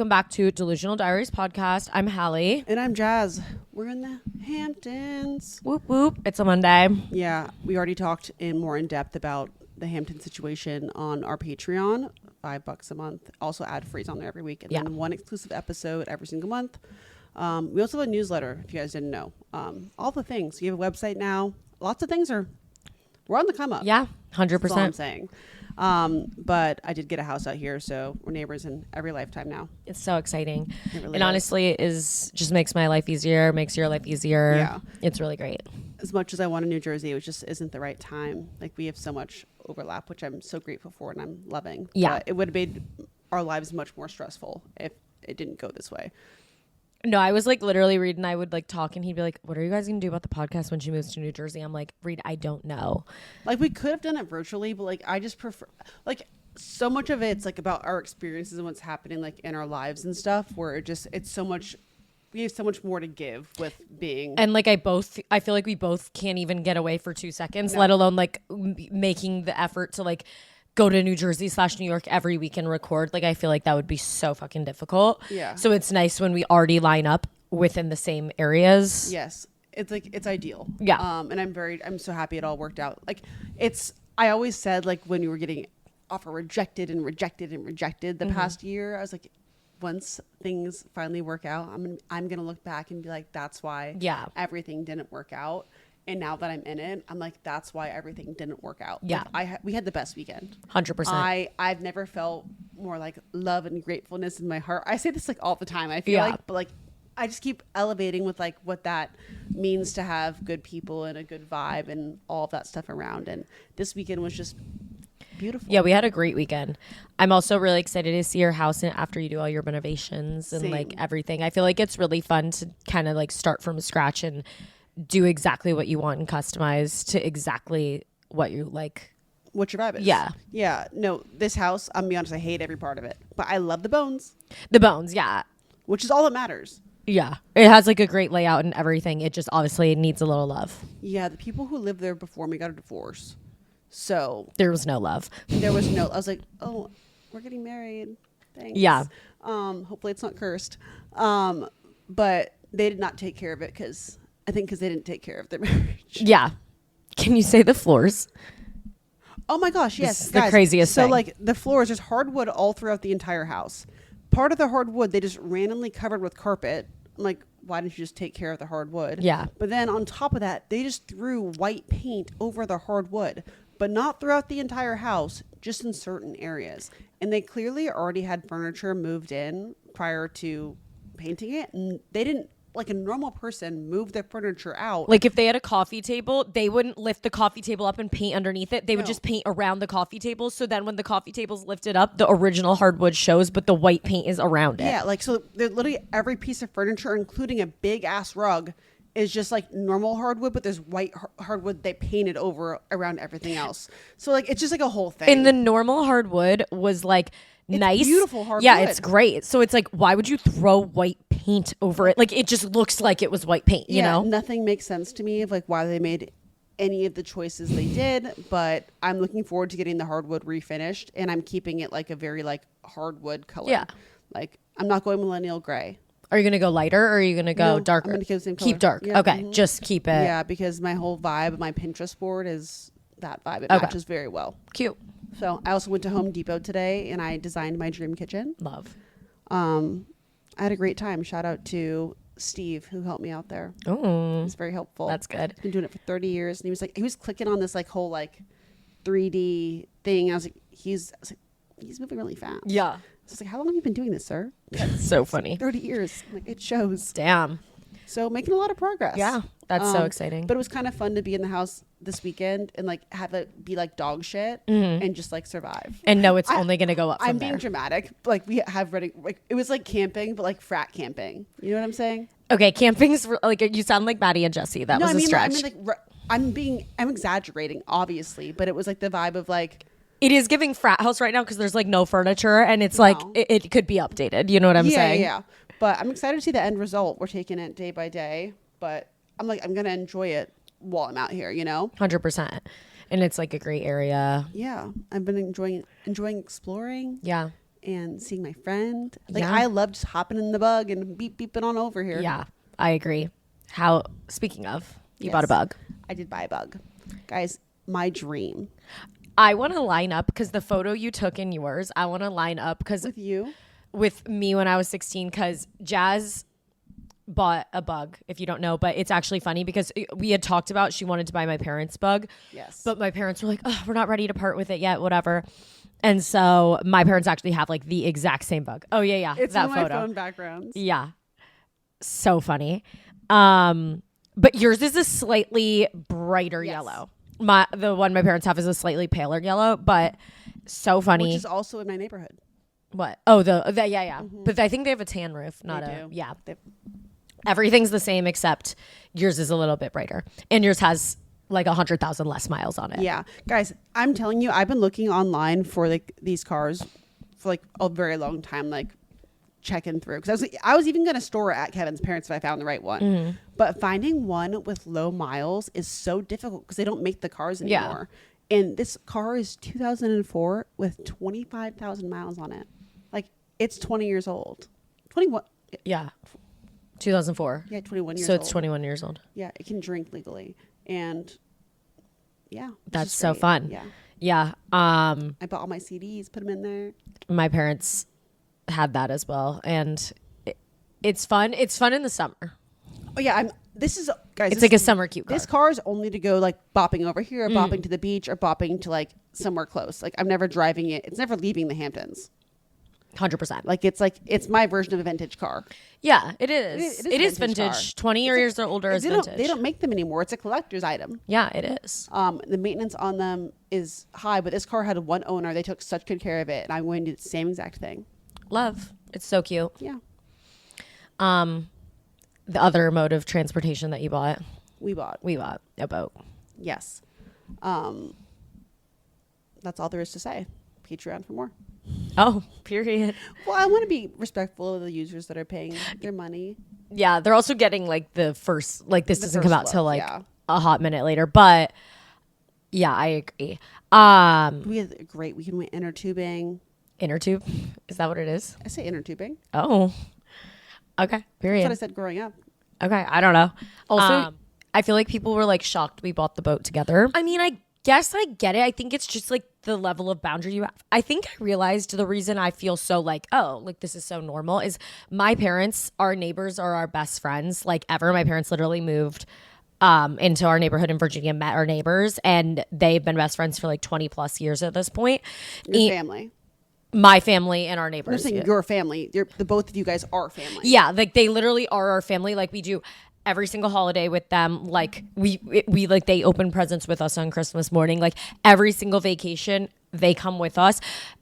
welcome back to Delusional Diaries Podcast. I'm Halley. And I'm Jazz. We're in the Hamptons. Whoop, whoop. It's a Monday. Yeah, we already talked more in depth about the Hampton situation on our Patreon. $5 a month. Also ad-frees on there every week. And then one exclusive episode every single month. We also have a newsletter, if you guys didn't know. All the things. You have a website now. Lots of things we're on the come up. Yeah, 100%. That's all I'm saying. But I did get a house out here, so we're neighbors in every lifetime now. It's so exciting. It really and honestly, it just makes my life easier, makes your life easier. Yeah. It's really great. As much as I want in New Jersey, it just isn't the right time. Like, we have so much overlap, which I'm so grateful for and I'm loving. Yeah. But it would have made our lives much more stressful if it didn't go this way. No, I was like literally Reed and I would like talk and he'd be like, what are you guys going to do about the podcast when she moves to New Jersey? I'm like, Reed, I don't know. Like, we could have done it virtually, but like, I just prefer, like, so much of it's like about our experiences and what's happening like in our lives and stuff, where it's so much, we have so much more to give with being. And like I feel like we both can't even get away for 2 seconds, let alone like making the effort to like go to New Jersey / New York every week and record. Like, I feel like that would be so fucking difficult. Yeah. So it's nice when we already line up within the same areas. Yes. It's like, it's ideal. Yeah. And I'm so happy it all worked out. Like, I always said, like, when you were getting offer rejected the past year, I was like, once things finally work out, I'm going to look back and be like, that's why everything didn't work out. And now that I'm in it, I'm like, that's why everything didn't work out. Yeah. Like, we had the best weekend. 100%. I've never felt more like love and gratefulness in my heart. I say this like all the time, I feel like, but like, I just keep elevating with like what that means to have good people and a good vibe and all of that stuff around. And this weekend was just beautiful. Yeah, we had a great weekend. I'm also really excited to see your house after you do all your renovations and like everything. I feel like it's really fun to kind of like start from scratch and do exactly what you want and customize to exactly what you like. What your vibe is. Yeah. Yeah. No, this house, I'm gonna be honest, I hate every part of it. But I love the bones. The bones, yeah. Which is all that matters. Yeah. It has like a great layout and everything. It just obviously needs a little love. Yeah, the people who lived there before me got a divorce. So there was no love. I was like, oh, we're getting married. Thanks. Yeah. Hopefully it's not cursed. But they did not take care of it because they didn't take care of their marriage. Yeah. Can you say the floors? Oh my gosh, yes. This is the craziest thing. So like the floors, there's hardwood all throughout the entire house. Part of the hardwood they just randomly covered with carpet. I'm like, why didn't you just take care of the hardwood? Yeah. But then on top of that, they just threw white paint over the hardwood, but not throughout the entire house, just in certain areas. And they clearly already had furniture moved in prior to painting it, and they didn't, like a normal person, move their furniture out. Like if they had a coffee table, they wouldn't lift the coffee table up and paint underneath it. They would just paint around the coffee table. So then when the coffee table's lifted up, the original hardwood shows, but the white paint is around it. Yeah, like so literally every piece of furniture, including a big ass rug, is just like normal hardwood, but there's white hardwood they painted over around everything else. So like it's just like a whole thing. And the normal hardwood was like nice, beautiful hardwood. Yeah, it's great. So it's like, why would you throw white paint over it? Like it just looks like it was white paint, you know? Nothing makes sense to me of like why they made any of the choices they did, but I'm looking forward to getting the hardwood refinished, and I'm keeping it like a very like hardwood color. Yeah. Like I'm not going millennial gray. Are you going to go lighter or are you going to go darker? I'm going to keep the same color. Keep dark. Yeah. Okay. Just keep it. Yeah, because my whole vibe, my Pinterest board is that vibe. It matches very well. Cute. So I also went to Home Depot today and I designed my dream kitchen. Love. I had a great time. Shout out to Steve who helped me out there. Oh, He's very helpful. that's good. Been doing it for 30 years. And he was clicking on this like whole like 3D thing. I was like, he's moving really fast. Yeah. So I was like, how long have you been doing this, sir? That's so funny. 30 years. I'm like, it shows. Damn. So making a lot of progress. Yeah. That's so exciting. But it was kind of fun to be in the house this weekend and like have it be like dog shit and just like survive. And no, it's only going to go up from I'm there. being dramatic. Like we have ready, like it was like camping, but like frat camping. You know what I'm saying? Okay. Camping's like, you sound like Maddie and Jesse. That was a stretch. I'm exaggerating, obviously, but it was like the vibe of like, it is giving frat house right now because there's like no furniture and it's like it could be updated. You know what I'm saying? Yeah. But I'm excited to see the end result. We're taking it day by day, but I'm gonna enjoy it while I'm out here. You know, 100%. And it's like a great area. Yeah, I've been enjoying exploring. Yeah. and seeing my friend. Like I love just hopping in the bug and beeping on over here. Yeah, I agree. Speaking of, you Yes. bought a bug. I did buy a bug. Guys, my dream. I want to line up because the photo you took in yours, I want to line up because With you? with me when I was 16, because Jazz bought a bug, if you don't know, but it's actually funny because we had talked about she wanted to buy my parents' bug. Yes. But my parents were like, oh, we're not ready to part with it yet, whatever. And so my parents actually have like the exact same bug. Oh, yeah. It's that in my photo. phone backgrounds. Yeah. So funny. But yours is a slightly brighter yellow. The one my parents have is a slightly paler yellow, but so funny. Which is also in my neighborhood. What? Oh, yeah. Mm-hmm. But I think they have a tan roof, not They do. yeah. Everything's the same except yours is a little bit brighter, and yours has like 100,000 less miles on it. Yeah, guys, I'm telling you, I've been looking online for like these cars for like a very long time, like checking through, because I was even gonna store it at Kevin's parents if I found the right one. Mm-hmm. But finding one with low miles is so difficult because they don't make the cars anymore. And this car is 2004 with 25,000 miles on it. Like it's 20 years old. 21. Yeah. 2004. Yeah, 21 years So old. it's 21 years old. Yeah, it can drink legally. And yeah. it's That's just so great. fun. Yeah. Yeah. I bought all my CDs, put them in there. My parents had that as well, and it's fun. It's fun in the summer. Oh yeah, this is guys. It's like a summer cute car. This car is only to go like bopping over here, or bopping to the beach, or bopping to like somewhere close. Like I'm never driving it. It's never leaving the Hamptons. 100%. Like it's my version of a vintage car. Yeah, it is. It is vintage. 20 years or older is vintage. They don't make them anymore. It's a collector's item. Yeah, it is. The maintenance on them is high, but this car had one owner. They took such good care of it, and I'm going to do the same exact thing. Love. It's so cute. Yeah. The other mode of transportation that you bought. We bought A boat. Yes. That's all there is to say. Patreon for more. Oh, period. Well, I want to be respectful of the users that are paying their money. Yeah, they're also getting like the first, like this doesn't come out till like yeah. a hot minute later, but yeah, I agree. We had a great weekend with inner tubing. Inner tube? Is that what it is? I say inner tubing. Oh, okay. Period. That's what I said growing up. Okay, I don't know. Also, I feel like people were like shocked we bought the boat together. I mean, I guess I get it. I think it's just like the level of boundary you have. I think I realized the reason I feel so like, oh, like this is so normal is my parents, our neighbors are our best friends. Like ever, my parents literally moved into our neighborhood in Virginia, met our neighbors, and they've been best friends for like 20 plus years at this point. Your family. My family and our neighbors. I'm saying your family. The both of you guys are family. Yeah, like they literally are our family. Like we do every single holiday with them. Like we like they open presents with us on Christmas morning. Like every single vacation they come with us,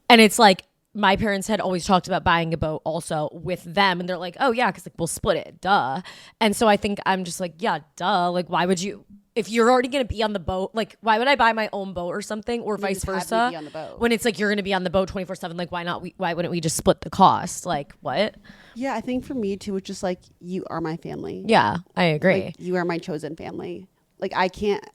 and it's like my parents had always talked about buying a boat also with them, and they're like, oh yeah, because like we'll split it, duh. And so I think I'm just like, yeah, duh. Like why would you? If you're already going to be on the boat, like why would I buy my own boat or something, or vice versa? Be on the boat. When it's like you're going to be on the boat 24/7, like why wouldn't we just split the cost? Like what? Yeah, I think for me too, it's just like you are my family. Yeah, I agree. Like, you are my chosen family. Like I can't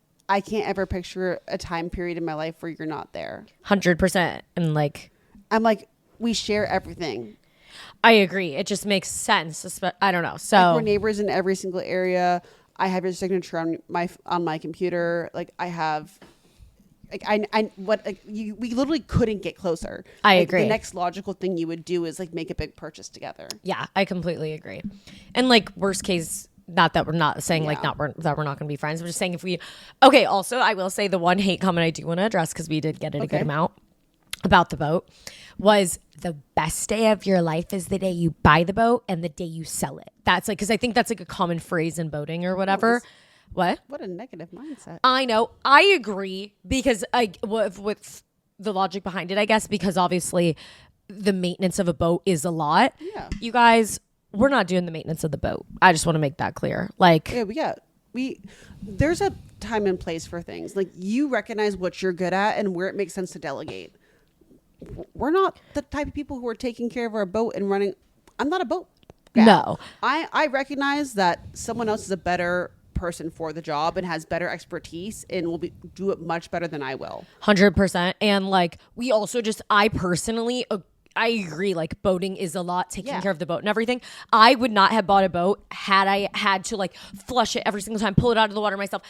ever picture a time period in my life where you're not there. 100%. And like I'm like, we share everything. I agree. It just makes sense. I don't know. So like we're neighbors in every single area. I have your signature on my computer. Like I have, like we literally couldn't get closer. I like, agree. The next logical thing you would do is like make a big purchase together. Yeah, I completely agree. And like worst case, not that we're not saying like that we're not going to be friends. We're just saying okay. Also, I will say the one hate comment I do want to address because we did get it a good amount about the boat was the best day of your life is the day you buy the boat and the day you sell it. That's like, because I think that's like a common phrase in boating or whatever. What a negative mindset. I know. I agree because with the logic behind it, I guess, because obviously the maintenance of a boat is a lot. Yeah. You guys, we're not doing the maintenance of the boat. I just want to make that clear. Like, yeah, there's a time and place for things. Like you recognize what you're good at and where it makes sense to delegate. We're not the type of people who are taking care of our boat and running. I'm not a boat gal. No. I recognize that someone else is a better person for the job and has better expertise and will do it much better than I will. 100%. And like, we also just, I I agree. Like boating is a lot, taking care of the boat and everything. I would not have bought a boat had I had to like flush it every single time, pull it out of the water myself.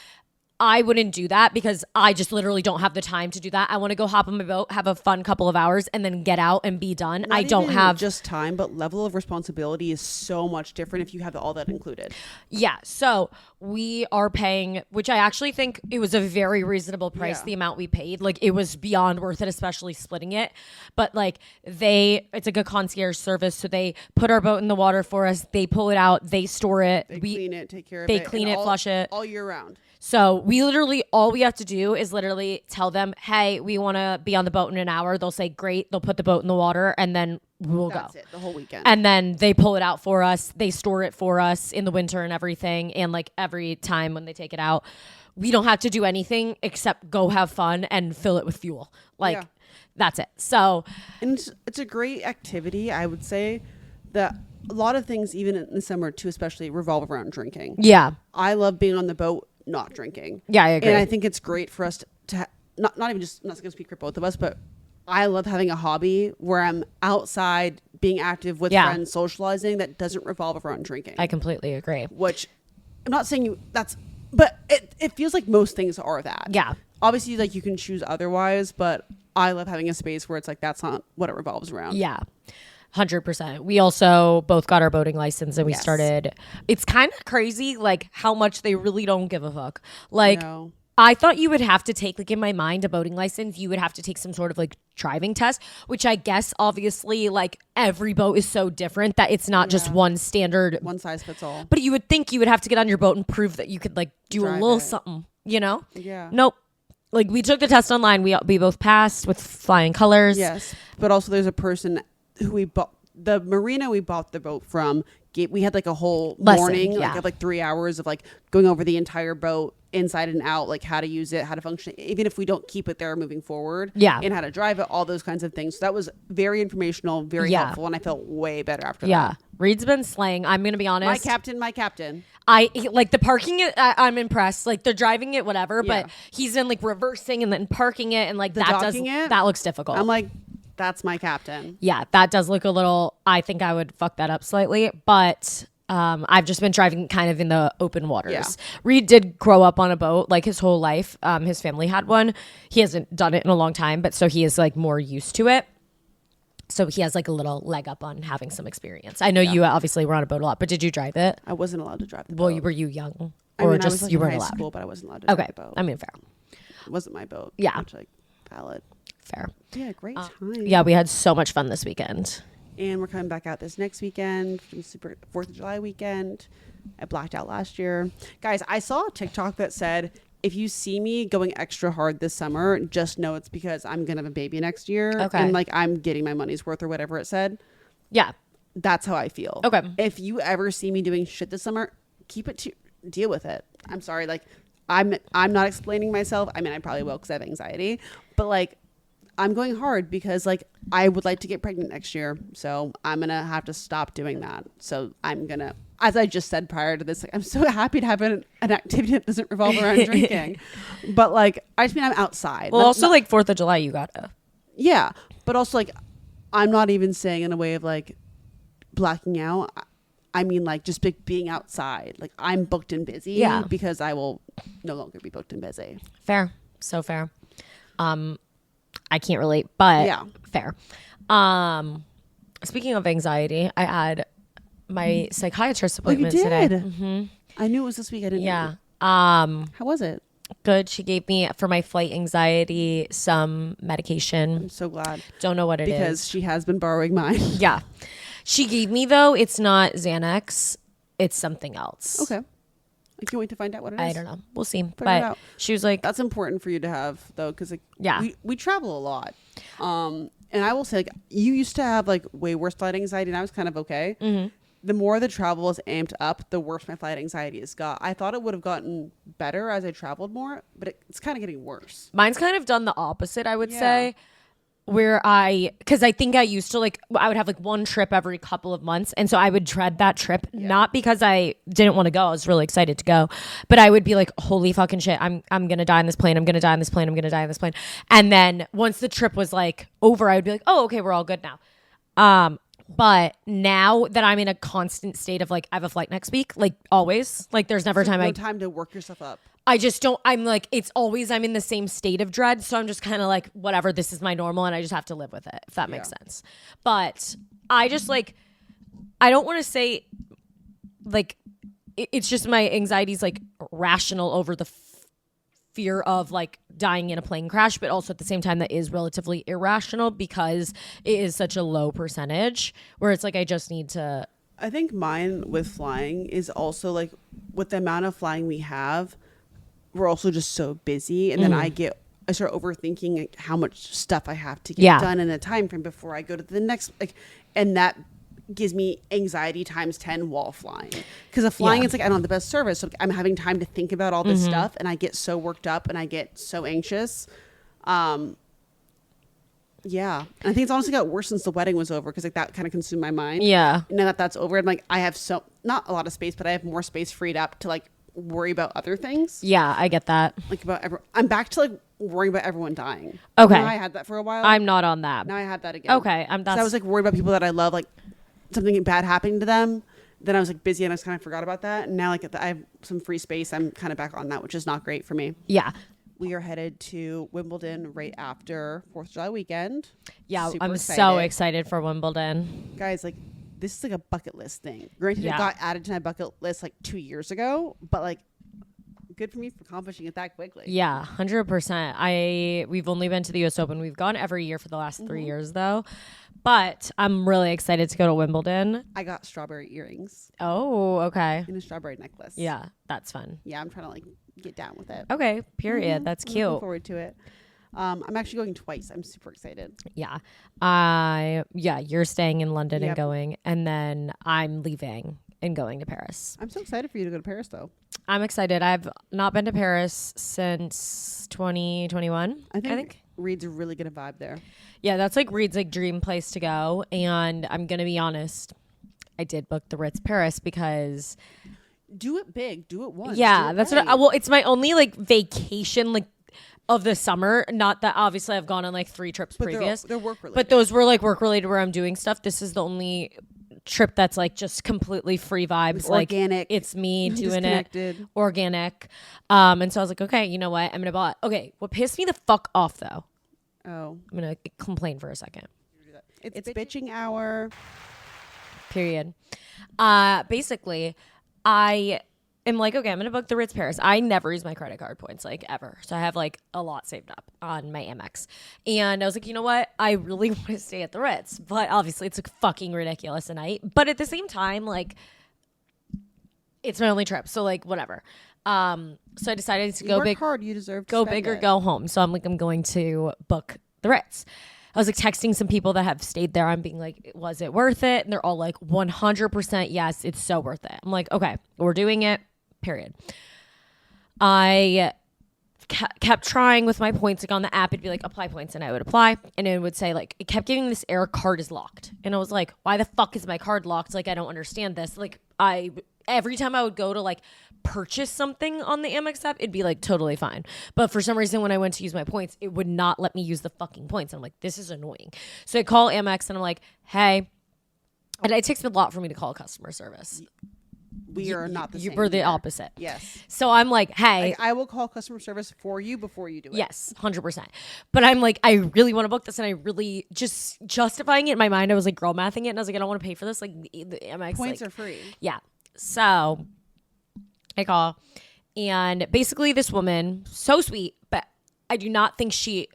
I wouldn't do that because I just literally don't have the time to do that. I want to go hop on my boat, have a fun couple of hours, and then get out and be done. Not I don't even have just time, but level of responsibility is so much different if you have all that included. Yeah. So we are paying, which I actually think it was a very reasonable price, the amount we paid. Like it was beyond worth it, especially splitting it. But like it's like a concierge service. So they put our boat in the water for us. They pull it out. They store it. They clean it, take care of it. They clean it, flush it. All year round. So we literally, all we have to do is literally tell them, hey, we want to be on the boat in an hour. They'll say, great. They'll put the boat in the water and then we'll go. That's it, the whole weekend. And then they pull it out for us. They store it for us in the winter and everything. And like every time when they take it out, we don't have to do anything except go have fun and fill it with fuel. Like that's it. So. And it's a great activity. I would say that a lot of things, even in the summer too, especially revolve around drinking. Yeah. I love being on the boat, not drinking. Yeah, I agree. And I think it's great for us to not even just, I'm not going to speak for both of us, but I love having a hobby where I'm outside being active with friends, socializing that doesn't revolve around drinking. I completely agree. Which I'm not saying but it feels like most things are that. Yeah. Obviously, like you can choose otherwise, but I love having a space where it's like that's not what it revolves around. Yeah. 100%. We also both got our boating license and we started. It's kind of crazy, like how much they really don't give a fuck. Like, I thought you would have to take, like in my mind, a boating license, you would have to take some sort of like driving test, which I guess obviously like every boat is so different that it's not just one standard. One size fits all. But you would think you would have to get on your boat and prove that you could like do a little something, you know? Yeah. Nope. Like we took the test online. We both passed with flying colors. Yes. But also there's a person who we bought, the marina we bought the boat from, we had like a whole morning, like 3 hours of like going over the entire boat inside and out, like how to use it, how to function, even if we don't keep it there moving forward, and how to drive it, all those kinds of things. So that was very informational, very helpful, and I felt way better after that. Yeah, Reed's been slaying. I'm gonna be honest. My captain. I like the parking it. I'm impressed. Like they're driving it, whatever, but he's in like reversing and then parking it, and like that looks difficult. I'm like, that's my captain. Yeah, that does look a little. I think I would fuck that up slightly, but. I've just been driving kind of in the open waters. Yeah. Reed did grow up on a boat like his whole life. His family had one. He hasn't done it in a long time, but so he is like more used to it. So he has like a little leg up on having some experience. I know you obviously were on a boat a lot, but did you drive it? I wasn't allowed to drive the boat. Well, were you young? Or I was like you weren't allowed? School, but I wasn't allowed to drive the boat. I mean, fair. It wasn't my boat. Yeah. Which, like, valid. Fair. Yeah, great time. Yeah, we had so much fun this weekend. And we're coming back out this next weekend, super 4th of July weekend. I blacked out last year. Guys, I saw a TikTok that said, if you see me going extra hard this summer, just know it's because I'm going to have a baby next year. Okay. And like I'm getting my money's worth or whatever it said. Yeah. That's how I feel. Okay. If you ever see me doing shit this summer, deal with it. I'm sorry. Like I'm not explaining myself. I mean, I probably will because I have anxiety. But like, I'm going hard because like I would like to get pregnant next year. So I'm going to have to stop doing that. So I'm going to, as I just said prior to this, like, I'm so happy to have an activity that doesn't revolve around drinking. But like, I just mean I'm outside. Well, also like 4th of July, you gotta. Yeah. But also like, I'm not even saying in a way of like blacking out. I mean like just being outside. Like I'm booked and busy because I will no longer be booked and busy. Fair. So fair. I can't relate, but fair. Speaking of anxiety, I had my psychiatrist appointment today. Mm-hmm. I knew it was this week. I didn't know. How was it? Good. She gave me, for my flight anxiety, some medication. I'm so glad. Don't know what it is. Because she has been borrowing mine. Yeah. She gave me, though, it's not Xanax. It's something else. Okay. I can't wait to find out what it is. I don't know. We'll see. Figure but it out. She was like... That's important for you to have, though, because like, we travel a lot. And I will say, like, you used to have like way worse flight anxiety, and I was kind of okay. Mm-hmm. The more the travel is amped up, the worse my flight anxiety has got. I thought it would have gotten better as I traveled more, but it's kind of getting worse. Mine's kind of done the opposite, I would say. Where because I think I used to I would have like one trip every couple of months. And so I would dread that trip, not because I didn't want to go. I was really excited to go, but I would be like, holy fucking shit. I'm going to die on this plane. I'm going to die on this plane. I'm going to die on this plane. And then once the trip was like over, I would be like, oh, okay, we're all good now. But now that I'm in a constant state of like, I have a flight next week, like always, like there's never no time to work yourself up. I just don't, I'm like, it's always, I'm in the same state of dread. So I'm just kind of like, whatever, this is my normal and I just have to live with it, if that makes sense. But I just like, I don't want to say like, it's just my anxiety's like rational over the fear of like dying in a plane crash, but also at the same time that is relatively irrational because it is such a low percentage where it's like I just need to. I think mine with flying is also like with the amount of flying we have, we're also just so busy, and then I start overthinking like how much stuff I have to get done in a time frame before I go to the next, like, and that gives me anxiety times 10 while flying, because of flying it's like I don't have the best service, so I'm having time to think about all this stuff and I get so worked up and I get so anxious. And I think it's honestly got worse since the wedding was over, because like that kind of consumed my mind. Now that that's over, I'm like, I have so not a lot of space, but I have more space freed up to like worry about other things. I get that. Like I'm back to like worrying about everyone dying. Okay. I had that for a while. I'm not on that. Now I have that again. Okay. I was like worried about people that I love, like something bad happening to them. Then I was like busy and I just kind of forgot about that. And now like I have some free space, I'm kind of back on that, which is not great for me. We are headed to Wimbledon right after 4th of July weekend. Super I'm excited. So excited for Wimbledon. Guys, like this is like a bucket list thing. Granted, it got added to my bucket list like 2 years ago, but like good for me for accomplishing it that quickly. 100%. We've only been to the US Open. We've gone every year for the last 3 years though. But I'm really excited to go to Wimbledon. I got strawberry earrings. Oh, okay. And a strawberry necklace. Yeah, that's fun. Yeah, I'm trying to like get down with it. Okay, period. That's cute. Looking forward to it. I'm actually going twice. I'm super excited. You're staying in London and going, and then I'm leaving and going to Paris. I'm so excited for you to go to Paris though. I'm excited. I've not been to Paris since 2021. I think. Reed's a really good vibe there. Yeah, that's like Reed's like dream place to go. And I'm going to be honest, I did book the Ritz Paris because... Do it big. Do it once. Yeah, that's right. Well, it's my only like vacation like of the summer. Not that obviously I've gone on like 3 trips previous. They're work related. But those were like work related where I'm doing stuff. This is the only trip that's like just completely free vibes. Organic. Like it's me doing it. Organic. And so I was like, okay, you know what? I'm going to buy it. Okay, what pissed me the fuck off though? Oh. I'm going to complain for a second. It's bitching hour. Period. Basically, I am like, okay, I'm going to book the Ritz Paris. I never use my credit card points, like ever. So I have like a lot saved up on my Amex. And I was like, you know what? I really want to stay at the Ritz. But obviously it's like fucking ridiculous a night. But at the same time, like, it's my only trip. So like, whatever. So I decided to go big. Hard. You deserve to go big or go home. So I'm like, I'm going to book the Ritz. I was like texting some people that have stayed there. I'm being like, was it worth it? And they're all like, 100% yes, it's so worth it. I'm like, okay, we're doing it, period. I kept trying with my points. Like on the app, it'd be like, apply points. And I would apply. And it would say like, it kept giving this error, card is locked. And I was like, why the fuck is my card locked? Like, I don't understand this. Like, every time I would go to like purchase something on the Amex app, it'd be like totally fine. But for some reason, when I went to use my points, it would not let me use the fucking points. And I'm like, this is annoying. So I call Amex and I'm like, hey, and it takes a lot for me to call customer service. We are not the same. We're the opposite. Yes. So I'm like, hey. I will call customer service for you before you do it. Yes, 100%. But I'm like, I really want to book this. And I really just justifying it in my mind. I was like girl mathing it. And I was like, I don't want to pay for this. Like the Amex. Points are free. Yeah. So I call. And basically this woman, so sweet, but I do not think she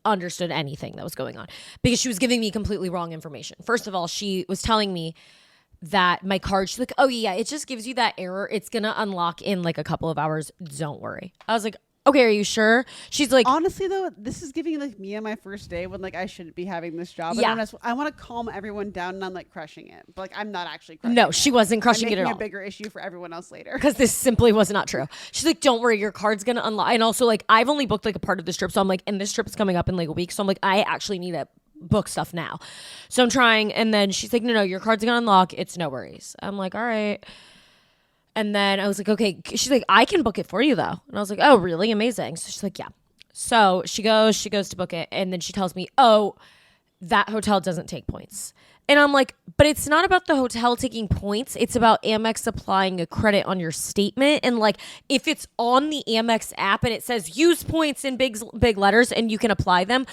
understood anything that was going on because she was giving me completely wrong information. First of all, she was telling me that my card, she's like, oh yeah, it just gives you that error. It's going to unlock in like a couple of hours. Don't worry. I was like, okay, are you sure? She's like, honestly though, this is giving like me on my first day when like I shouldn't be having this job. Yeah. And I want to calm everyone down and I'm like crushing it. But like I'm not actually crushing no, it. she wasn't crushing it at all. A bigger issue for everyone else later. Because this simply was not true. She's like, don't worry, your card's going to unlock. And also like, I've only booked like a part of this trip. So I'm like, and this trip is coming up in like a week. So I'm like, I actually need to book stuff now. So I'm trying. And then she's like, no, your card's going to unlock. It's no worries. I'm like, all right. And then I was like, okay. She's like, I can book it for you though. And I was like, oh, really? Amazing. So she's like, yeah. So she goes to book it. And then she tells me, oh, that hotel doesn't take points. And I'm like, but it's not about the hotel taking points. It's about Amex applying a credit on your statement. And like, if it's on the Amex app and it says use points in big letters and you can apply them,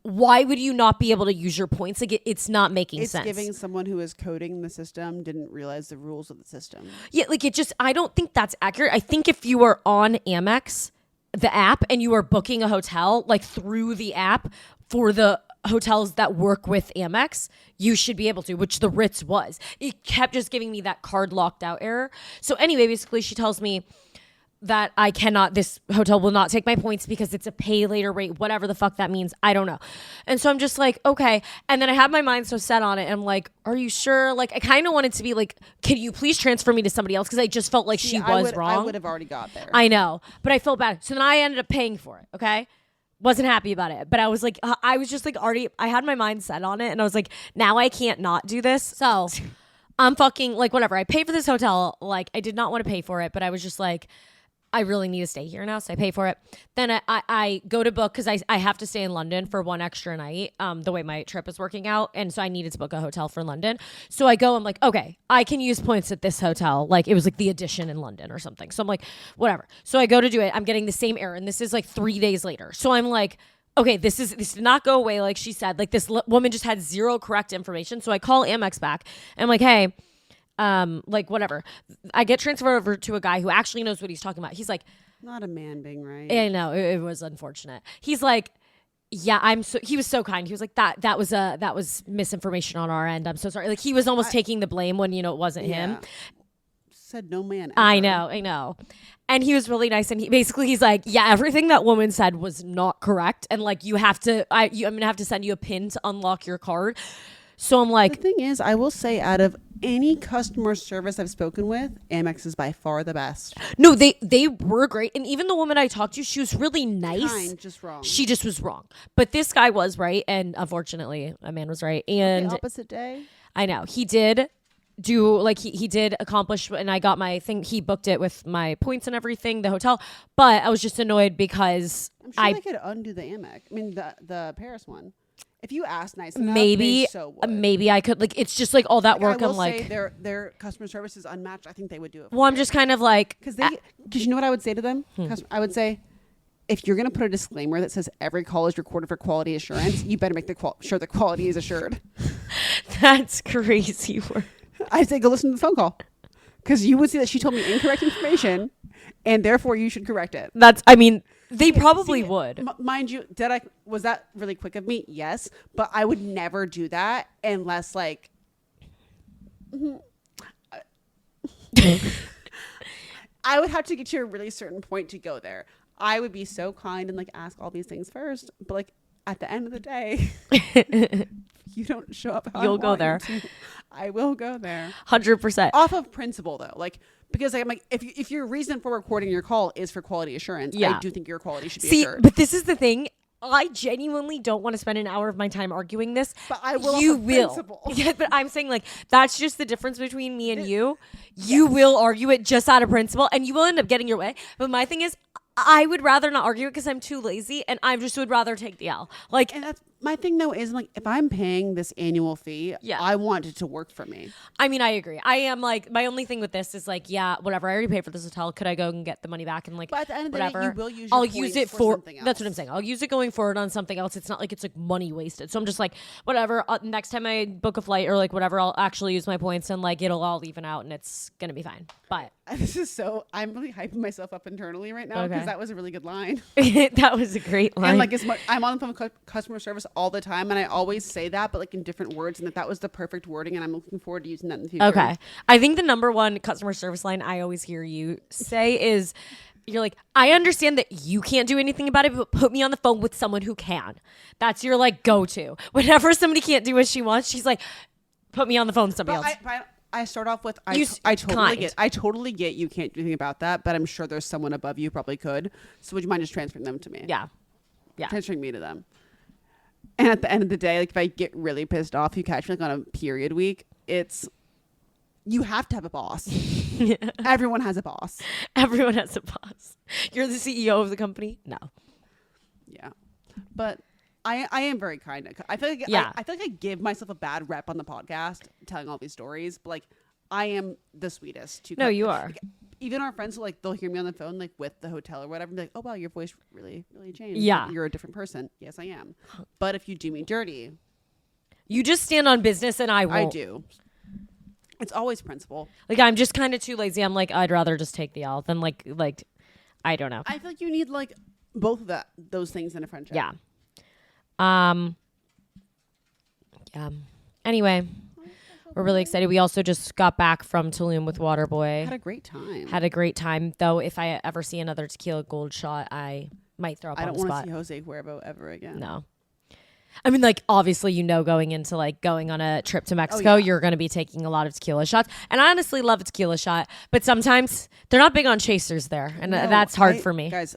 why would you not be able to use your points? Like, it's not making sense. It's giving someone who is coding the system didn't realize the rules of the system. Yeah, like I don't think that's accurate. I think if you are on Amex, the app, and you are booking a hotel like through the app for the hotels that work with Amex, you should be able to, which the Ritz was. It kept just giving me that card locked out error. So anyway, basically she tells me that this hotel will not take my points because it's a pay later rate, whatever the fuck that means. I don't know. And so I'm just like, okay. And then I had my mind so set on it. And I'm like, are you sure? Like, I kind of wanted to be like, can you please transfer me to somebody else? Because I just felt like she was wrong. I would have already got there. I know, but I felt bad. So then I ended up paying for it. Okay. Wasn't happy about it, but I was like, I was just like already, I had my mind set on it, and I was like, now I can't not do this. So I'm fucking like, whatever. I pay for this hotel. Like, I did not want to pay for it, but I was just like, I really need to stay here now, so I pay for it. Then I go to book because I have to stay in London for one extra night, the way my trip is working out. And so I needed to book a hotel for London. So I go, I'm like, okay, I can use points at this hotel. Like, it was like the Edition in London or something. So I'm like, whatever. So I go to do it. I'm getting the same error. And this is like 3 days later. So I'm like, okay, this did not go away like she said. Like, this woman just had zero correct information. So I call Amex back. And I'm like, hey, like, whatever. I get transferred over to a guy who actually knows what he's talking about. He's like, not a man being right. I know, it was unfortunate. He's like, yeah, he was so kind. He was like, that was misinformation on our end. I'm so sorry. Like, he was almost taking the blame when, it wasn't him. Said no man ever. I know. And he was really nice. And he's like, yeah, everything that woman said was not correct. And like, I'm going to have to send you a pin to unlock your card. So I'm like, the thing is, I will say, out of any customer service I've spoken with, Amex is by far the best. No, they were great. And even the woman I talked to, she was really nice. Kind, just wrong. She just was wrong. But this guy was right. And unfortunately, a man was right. And the opposite day. I know. He did do, like, he did accomplish, and I got my thing. He booked it with my points and everything, the hotel. But I was just annoyed because I'm sure I could undo the Amex. I mean, the Paris one. If you ask nice enough, maybe I could. Like, it's just like all that work. I will I'm like, say their customer service is unmatched. I think they would do it. Well, I'm just kind of like, because you know what I would say to them? I would say, if you're going to put a disclaimer that says every call is recorded for quality assurance, you better make sure the quality is assured. That's crazy work. I say, go listen to the phone call, because you would see that she told me incorrect information, and therefore you should correct it. They probably would. Mind you, was that really quick of me? Yes. But I would never do that unless, like, I would have to get to a really certain point to go there. I would be so kind and, like, ask all these things first. But, like, at the end of the day, you don't show up how you'll go there. I will go there. 100%. Off of principle, though. Like, because I'm like, if your reason for recording your call is for quality assurance, I do think your quality should be assured. But this is the thing. I genuinely don't want to spend an hour of my time arguing this. But I will. You will. Principle. Yeah, but I'm saying, like, that's just the difference between me and you. You will argue it just out of principle, and you will end up getting your way. But my thing is, I would rather not argue it because I'm too lazy, and I just would rather take the L. Like, and that's my thing, though, is, like, if I'm paying this annual fee, I want it to work for me. I mean, I agree. I am, like, my only thing with this is, like, yeah, whatever. I already paid for this hotel. Could I go and get the money back and, like, but at the end of the whatever? Day, you will use I'll use it for something else. That's what I'm saying. I'll use it going forward on something else. It's not like it's like money wasted. So I'm just like, whatever. Next time I book a flight or like whatever, I'll actually use my points and like it'll all even out and it's gonna be fine. But I'm really hyping myself up internally right now because that was a really good line. That was a great line. And like, I'm on the phone with customer service all the time, and I always say that, but like in different words, and that was the perfect wording, and I'm looking forward to using that in the future. Okay, I think the number one customer service line I always hear you say is, you're like, I understand that you can't do anything about it, but put me on the phone with someone who can. That's your like go-to. Whenever somebody can't do what she wants, she's like, put me on the phone with somebody else. I start off with I totally get you can't do anything about that, but I'm sure there's someone above you who probably could. So would you mind just transferring them to me? Yeah. Transferring me to them. And at the end of the day, like if I get really pissed off, you catch me like on a period week, you have to have a boss. Yeah. Everyone has a boss. Everyone has a boss. You're the CEO of the company? No. Yeah. But I am very kind. I feel like I feel like I give myself a bad rep on the podcast telling all these stories, but like I am the sweetest. No, you are. Like, even our friends will like they'll hear me on the phone like with the hotel or whatever and be like, oh wow, your voice really changed. Yeah, like, you're a different person. Yes, I am. But if you do me dirty, you just stand on business, and I won't. I do. It's always principle. Like I'm just kind of too lazy. I'm like I'd rather just take the L than like I don't know. I feel like you need like both of those things in a friendship. Yeah. Yeah. Anyway, we're really excited. We also just got back from Tulum with WaterBoy. Had a great time. Though if I ever see another tequila gold shot, I might throw up on the spot. I don't want to see Jose Cuervo ever again. No. I mean, like, obviously, going into, like, going on a trip to Mexico, you're going to be taking a lot of tequila shots. And I honestly love a tequila shot. But sometimes they're not big on chasers there. And that's hard for me. Guys,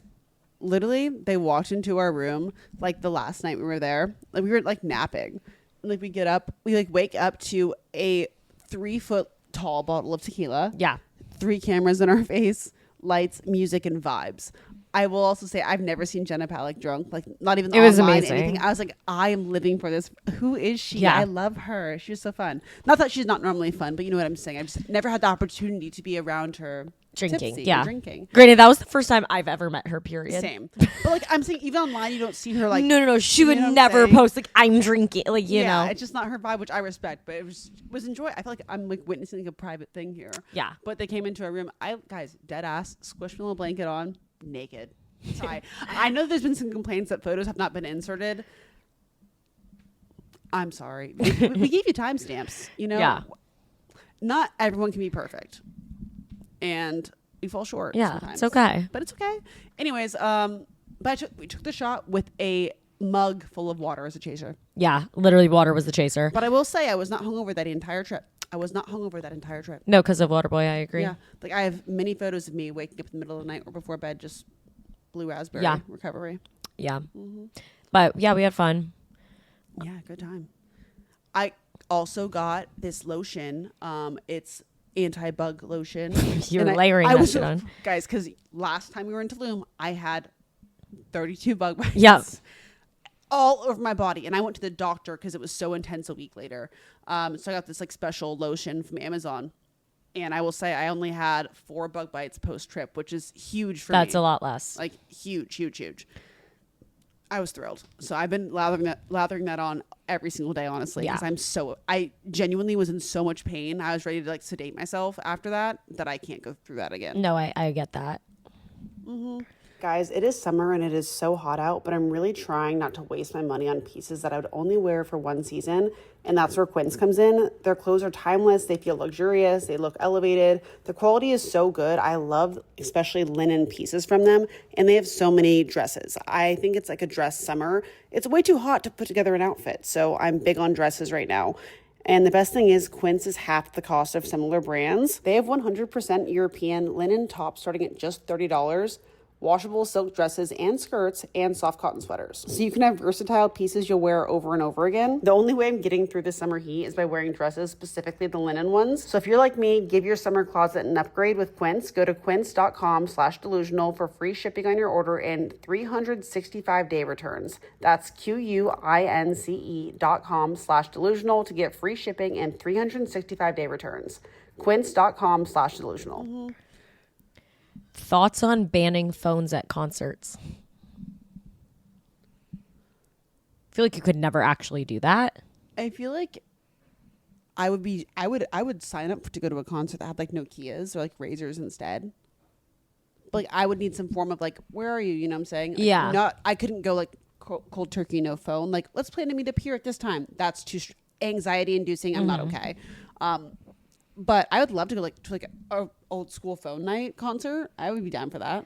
literally, they walked into our room, like, the last night we were there. Like, we were, like, napping. And, like, we get up. We, like, wake up to a 3-foot tall bottle of tequila. Yeah. 3 cameras in our face, lights, music, and vibes. I will also say I've never seen Jenna Palick drunk, like not even online, was amazing. Anything. I was like, I am living for this. Who is she? Yeah. I love her. She's so fun. Not that she's not normally fun, but you know what I'm saying. I've just never had the opportunity to be around her drinking. Drinking. Granted, that was the first time I've ever met her. Period. Same. But like I'm saying, even online, you don't see her like. No. She would never post like I'm drinking. Like you know, it's just not her vibe, which I respect. But it was enjoy. I feel like I'm like witnessing like a private thing here. Yeah. But they came into our room. Guys, dead ass, squished my little blanket on, naked. Sorry. I know there's been some complaints that photos have not been inserted. I'm sorry. We gave you timestamps, you know? Yeah. Not everyone can be perfect. And we fall short sometimes. It's okay. But it's okay. Anyways, but we took the shot with a mug full of water as a chaser. Yeah, literally water was the chaser. But I will say I was not hungover that entire trip. No, because of WaterBoy, I agree. Yeah. Like I have many photos of me waking up in the middle of the night or before bed just blue raspberry recovery. Yeah. Mm-hmm. But yeah, we had fun. Yeah, good time. I also got this lotion. It's anti-bug lotion. You're layering that shit on. Guys, because last time we were in Tulum, I had 32 bug bites. Yep. All over my body. And I went to the doctor because it was so intense a week later. So I got this like special lotion from Amazon. And I will say I only had 4 bug bites post-trip, which is huge for me. That's a lot less. Like huge. I was thrilled. So I've been lathering that on every single day, honestly. Because I genuinely was in so much pain. I was ready to like sedate myself after that I can't go through that again. No, I get that. Mm-hmm. Guys, it is summer and it is so hot out, but I'm really trying not to waste my money on pieces that I would only wear for one season. And that's where Quince comes in. Their clothes are timeless. They feel luxurious. They look elevated. The quality is so good. I love especially linen pieces from them. And they have so many dresses. I think it's like a dress summer. It's way too hot to put together an outfit. So I'm big on dresses right now. And the best thing is Quince is half the cost of similar brands. They have 100% European linen tops starting at just $30. Washable silk dresses and skirts, and soft cotton sweaters. So you can have versatile pieces you'll wear over and over again. The only way I'm getting through the summer heat is by wearing dresses, specifically the linen ones. So if you're like me, give your summer closet an upgrade with Quince. Go to quince.com/delusional for free shipping on your order and 365-day returns. That's QUINCE.com/delusional to get free shipping and 365-day returns. Quince.com/delusional. Mm-hmm. Thoughts on banning phones at concerts? I feel like you could never actually do that. I feel like I would sign up to go to a concert that had like Nokias or like Razors instead. But like I would need some form of like, where are you? You know what I'm saying? Like, I couldn't go like cold turkey, no phone. Like, let's plan to meet up here at this time. That's too anxiety inducing. I'm not okay. But I would love to go to a old school phone night concert. I would be down for that.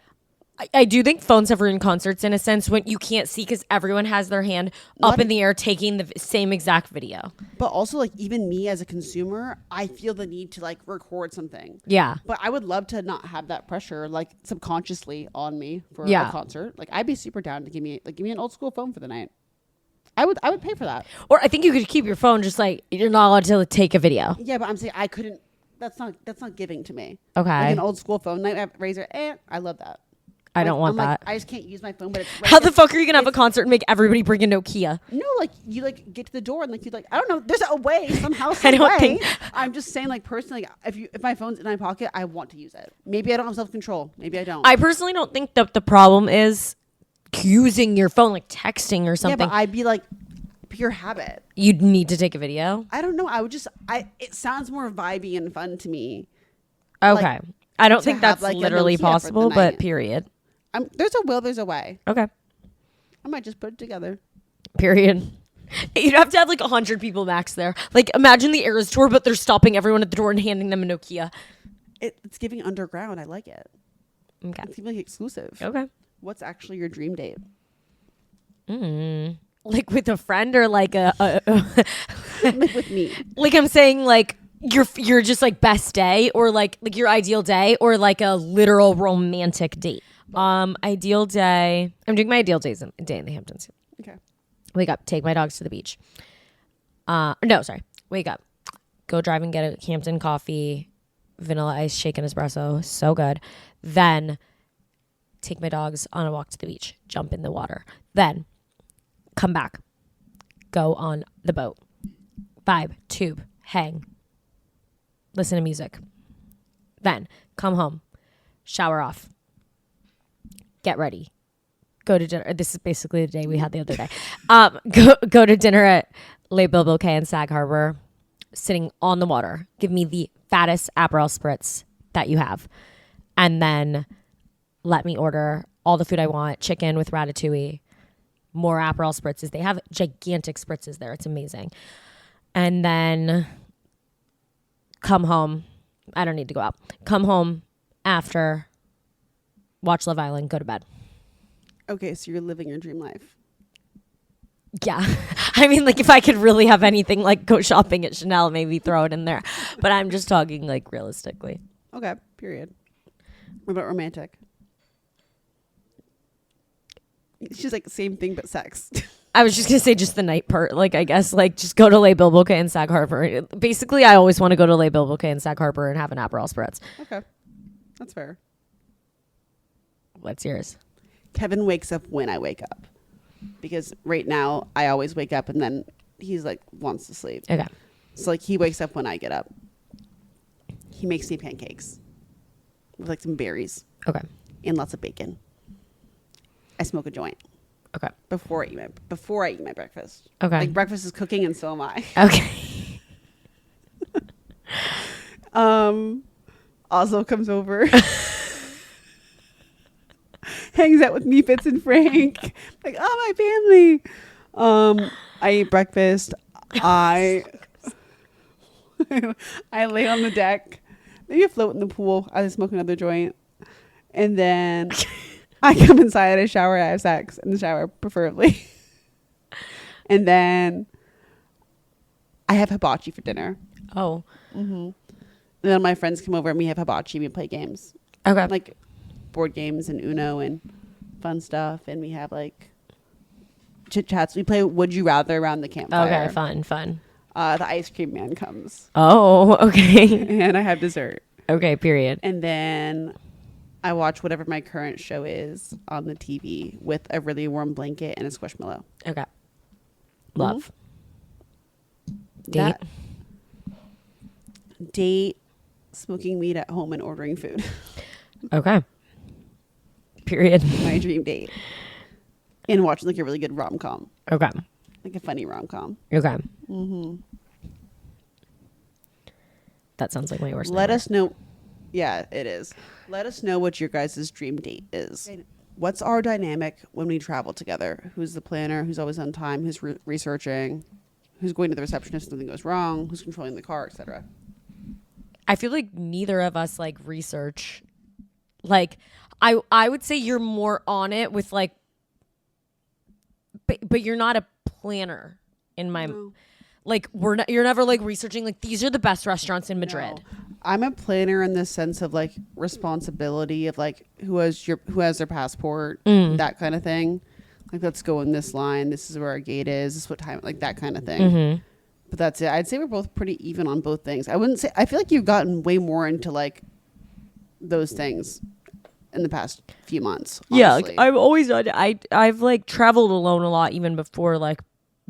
I do think phones have ruined concerts in a sense when you can't see because everyone has their hand up in the air taking the same exact video. But also like even me as a consumer, I feel the need to like record something. Yeah. But I would love to not have that pressure like subconsciously on me for a concert. Like I'd be super down to give me an old school phone for the night. I would pay for that. Or I think you could keep your phone just like you're not allowed to take a video. Yeah, but I'm saying I couldn't. That's not giving to me. Okay. Like an old school phone night at Razor. I love that. I don't want that. I just can't use my phone, but it's right. How the fuck are you gonna have a concert and make everybody bring a Nokia? No, like you like get to the door and like you like I don't know. There's a way somehow. I don't think. I'm just saying, like personally, like, if my phone's in my pocket, I want to use it. Maybe I don't have self control. Maybe I don't. I personally don't think that the problem is using your phone, like texting or something. Yeah, but I'd be like pure habit. You'd need to take a video. I don't know. I would just. It sounds more vibey and fun to me. Okay, like, I don't think that's like literally possible, but period. There's a will, there's a way. Okay. I might just put it together. Period. You'd have to have like 100 people max there. Like imagine the Eras tour, but they're stopping everyone at the door and handing them a Nokia. It's giving underground. I like it. Okay. It's giving exclusive. Okay. What's actually your dream date? Like with a friend or like a Like with me. like I'm saying like your just like best day or like your ideal day or like a literal romantic date. Ideal day. I'm doing my ideal day in the Hamptons. Okay. Wake up, take my dogs to the beach. No, sorry. Wake up, go drive and get a Hampton coffee, vanilla ice shaken espresso, so good. Then take my dogs on a walk to the beach, jump in the water. Then come back, go on the boat, vibe, tube, hang, listen to music. Then come home, shower off, get ready, go to dinner. This is basically the day we had the other day. Go to dinner at Le Bilbo Cay in Sag Harbor, sitting on the water. Give me the fattest Aperol spritz that you have. And then let me order all the food I want. Chicken with ratatouille, more Aperol spritzes. They have gigantic spritzes there. It's amazing. And then come home. I don't need to go out. Come home after, watch Love Island, go to bed. Okay, so you're living your dream life. Yeah. I mean, like, if I could really have anything, like, go shopping at Chanel, maybe throw it in there. But I'm just talking, like, realistically. Okay, period. What about romantic? She's like, same thing, but sex. I was just going to say just the night part. Like, I guess, like, just go to Le Bilbo Cay in Sag Harbor. Basically, I always want to go to Le Bilbo Cay in Sag Harbor and have an Aperol spritz. Okay, that's fair. What's yours? Kevin wakes up when I wake up. Because right now, I always wake up and then he's like, wants to sleep. Okay. So like, he wakes up when I get up. He makes me pancakes with like some berries. Okay. And lots of bacon. I smoke a joint. Okay. Before I eat my breakfast. Okay. Like breakfast is cooking and so am I. Okay. Also comes over. Hangs out with me, Fitz and Frank. Like, oh, my family. I eat breakfast. I lay on the deck. Maybe I float in the pool. I smoke another joint. And then I come inside, I shower, I have sex in the shower, preferably. And then I have hibachi for dinner. Oh. Mm-hmm. And then my friends come over and we have hibachi. We play games. Okay. Like board games and Uno and fun stuff. And we have like chit chats. We play Would You Rather around the campfire. Okay, fun. The ice cream man comes. Oh, okay. And I have dessert. Okay, period. And then I watch whatever my current show is on the TV with a really warm blanket and a squishmallow. Okay. Love. Mm-hmm. Date, smoking weed at home and ordering food. Okay. Period. My dream date. And watching like a really good rom-com. Okay. Like a funny rom-com. Okay. Mm-hmm. That sounds like my worst. Let us know. Yeah, it is. Let us know what your guys' dream date is. What's our dynamic when we travel together? Who's the planner? Who's always on time? Who's researching? Who's going to the receptionist if something goes wrong? Who's controlling the car, etc.? I feel like neither of us like research. Like, I would say you're more on it with like, but you're not a planner in my. No. Like you're never like researching like these are the best restaurants in Madrid. No. I'm a planner in the sense of like responsibility of like who has their passport, that kind of thing. Like, let's go in this line. This is where our gate is. This is what time, like that kind of thing. Mm-hmm. But that's it. I'd say we're both pretty even on both things. I wouldn't say, I feel like you've gotten way more into like those things in the past few months. Yeah, Honestly. like, I've always done. I've like traveled alone a lot, even before like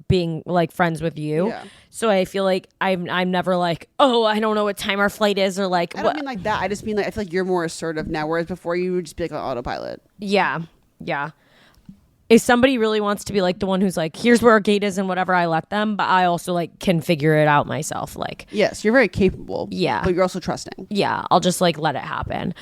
being like friends with you. Yeah. So I feel like I'm never like, oh, I don't know what time our flight is, or like I don't mean like that. I just mean like I feel like you're more assertive now, whereas before you would just be like on autopilot. Yeah. If somebody really wants to be like the one who's like, here's where our gate is and whatever, I let them, but I also like can figure it out myself. Like, Yes, you're very capable. Yeah. But you're also trusting. yeah, I'll just like let it happen.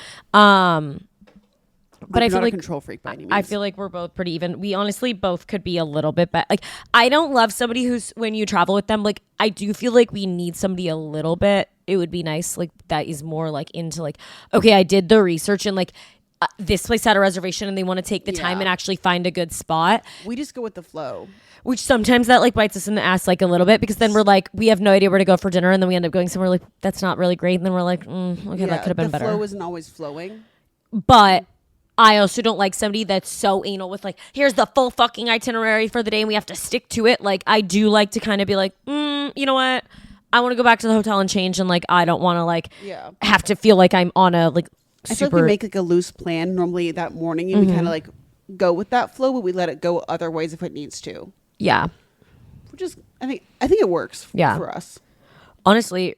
But I You're feel not like a control freak by any means. I feel like we're both pretty even. We honestly both could be a little bit better. Like, I don't love somebody who's, when you travel with them, like, I do feel like we need somebody a little bit. It would be nice, like, that is more like into like, okay, I did the research and like this place had a reservation and they want to take the time and actually find a good spot. We just go with the flow. Which sometimes that like bites us in the ass like a little bit, because then we're like, we have no idea where to go for dinner, and then we end up going somewhere like that's not really great, and then we're like, okay, that could have been better. The flow isn't always flowing. But I also don't like somebody that's so anal with like, here's the full fucking itinerary for the day and we have to stick to it. Like, I do like to kind of be like, you know what? I want to go back to the hotel and change, and like I don't want to like have to feel like I'm on a like I feel like we make like a loose plan normally that morning, and we kind of like go with that flow, but we let it go other ways if it needs to. Yeah. Which is, I think it works for us. Honestly,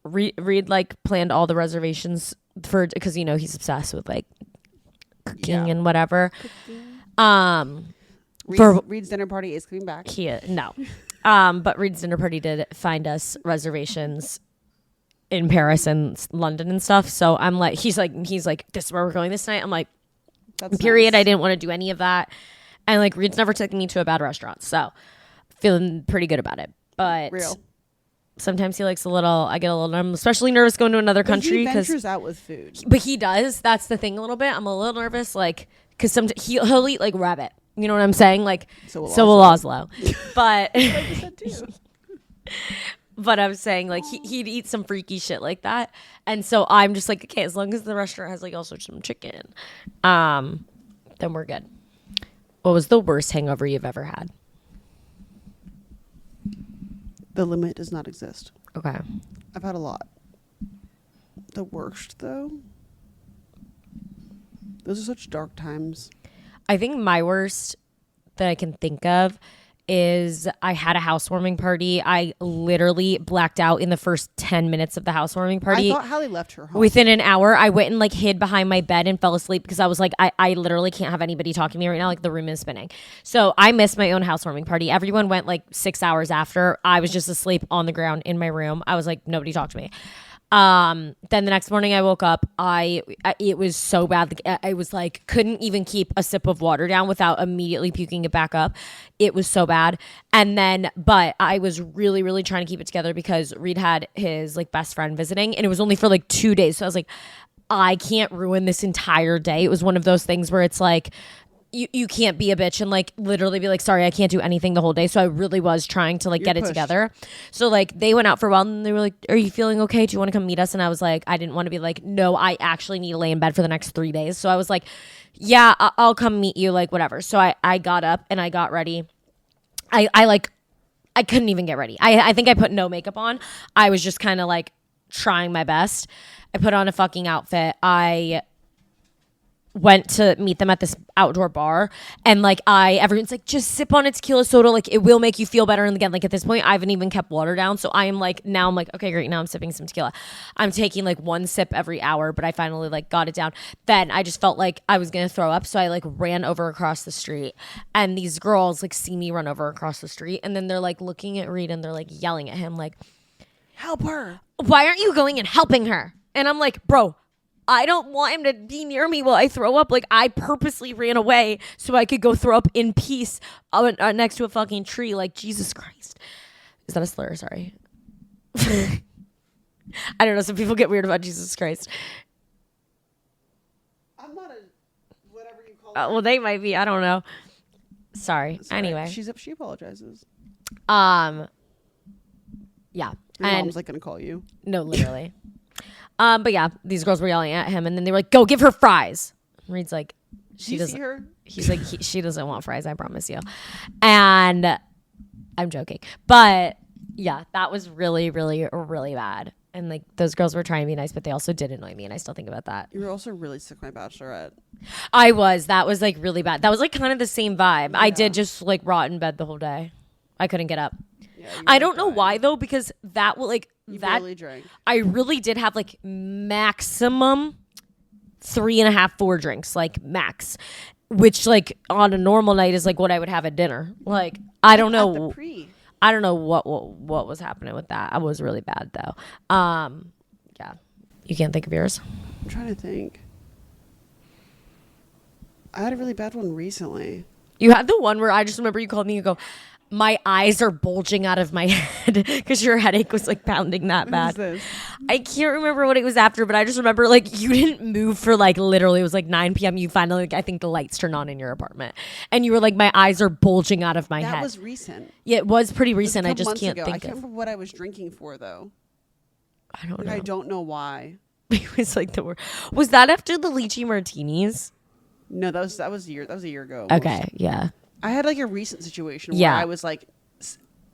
Reed like planned all the reservations for, because you know he's obsessed with like cooking and whatever. Reed's dinner party is coming back. But Reed's dinner party did find us reservations in Paris and London and stuff. So I'm like, he's like, this is where we're going this night. I'm like, That's period. Nice. I didn't want to do any of that. And like, Reed's never taken me to a bad restaurant, so feeling pretty good about it. But sometimes he likes I get a little, I'm especially nervous going to another country. He ventures out with food. But he does. That's the thing a little bit. I'm a little nervous, like, because he'll eat like rabbit. You know what I'm saying? Like, so will Oslo. But but I'm saying like he'd eat some freaky shit like that. And so I'm just like, okay, as long as the restaurant has like also some chicken, then we're good. What was the worst hangover you've ever had? The limit does not exist. Okay. I've had a lot. The worst, though? Those are such dark times. I think my worst that I can think of is I had a housewarming party. I literally blacked out in the first 10 minutes of the housewarming party. I thought Halley left her home. Within an hour, I went and like hid behind my bed and fell asleep because I was like, I literally can't have anybody talking to me right now. Like the room is spinning. So I missed my own housewarming party. Everyone went like 6 hours after. I was just asleep on the ground in my room. I was like, nobody talked to me. Then the next morning I woke up, it was so bad. I was like, couldn't even keep a sip of water down without immediately puking it back up. It was so bad. And then, but I was really, really trying to keep it together because Reed had his like best friend visiting, and it was only for like 2 days. So I was like, I can't ruin this entire day. It was one of those things where it's like, you can't be a bitch and like literally be like, sorry, I can't do anything the whole day. So I really was trying to like get it together. So like they went out for a while and they were like, are you feeling okay? Do you want to come meet us? And I was like, I didn't want to be like, no, I actually need to lay in bed for the next 3 days. So I was like, yeah, I'll come meet you, like whatever. So I got up and I got ready. I couldn't even get ready. I think I put no makeup on. I was just kind of like trying my best. I put on a fucking outfit. I went to meet them at this outdoor bar, and like everyone's like, just sip on a tequila soda, like it will make you feel better. And again, like at this point I haven't even kept water down, so I am like, now I'm like, okay, great, now I'm sipping some tequila. I'm taking like one sip every hour, but I finally like got it down. Then I just felt like I was gonna throw up, so I like ran over across the street, and these girls like see me run over across the street, and then they're like looking at Reed and they're like yelling at him like, help her, why aren't you going and helping her? And I'm like, bro, I don't want him to be near me while I throw up. Like, I purposely ran away so I could go throw up in peace next to a fucking tree. Like, Jesus Christ. Is that a slur? Sorry. I don't know. Some people get weird about Jesus Christ. I'm not a whatever you call it. Well, they might be. I don't know. Sorry. Anyway. She apologizes. Yeah. Your mom's like going to call you. No, literally. But yeah, these girls were yelling at him, and then they were like, go give her fries. And Reed's like, she doesn't. See her? He's like, she doesn't want fries, I promise you. And I'm joking. But yeah, that was really, really, really bad. And like those girls were trying to be nice, but they also did annoy me, and I still think about that. You were also really sick my Bachelorette. I was. That was like really bad. That was like kind of the same vibe. Yeah. I did just like rot in bed the whole day. I couldn't get up. Yeah, I don't know why though, because that will like you that really drank. I really did have like maximum 3.5, 4 drinks, like max, which like on a normal night is like what I would have at dinner. Like I don't know. At the pre. I don't know what was happening with that. I was really bad though. Yeah. You can't think of yours? I'm trying to think. I had a really bad one recently. You had the one where I just remember you called me, you go, my eyes are bulging out of my head because your headache was like pounding that bad. What is this? I can't remember what it was after, but I just remember like you didn't move for like literally it was like 9 p.m. You finally, like, I think the lights turned on in your apartment and you were like, my eyes are bulging out of my head. That was recent. Yeah, it was pretty recent. I just can't think I can't remember what I was drinking for though. I don't know. I don't know why. It was like the word. Was that after the lychee martinis? No, that was a year ago. Okay, almost. yeah. I had like a recent situation where I was like,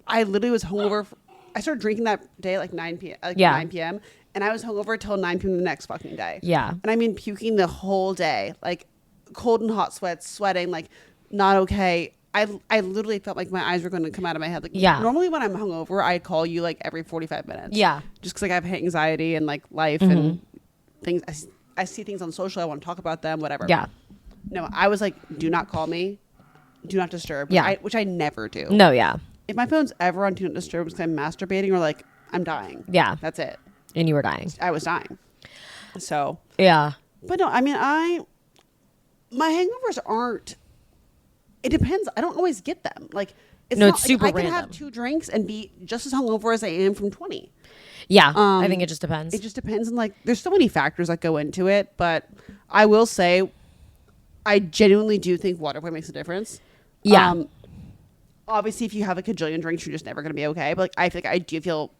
I literally was hungover. I started drinking that day at like 9 p.m. 9 p.m. and I was hungover till 9 p.m. the next fucking day. Yeah. And I mean puking the whole day, like cold and hot sweats, sweating, like not okay. I literally felt like my eyes were going to come out of my head. Like normally when I'm hungover, I call you like every 45 minutes. Yeah. Just because like I have anxiety and like life and things. I see things on social. I want to talk about them, whatever. Yeah. No, I was like, do not call me. Do not disturb. Yeah. Which I never do. No, yeah. If my phone's ever on do not disturb because I'm masturbating or like I'm dying. Yeah. That's it. And you were dying. I was dying. So. Yeah. But no, I mean, my hangovers aren't, it depends. I don't always get them. Like, it's not super like, I random. can have 2 drinks and be just as hungover as I am from 20. Yeah. I think it just depends. It just depends. And like, there's so many factors that go into it. But I will say, I genuinely do think WaterBoy makes a difference. Yeah. Obviously, if you have a kajillion drinks, you're just never going to be okay. But like, I think I do feel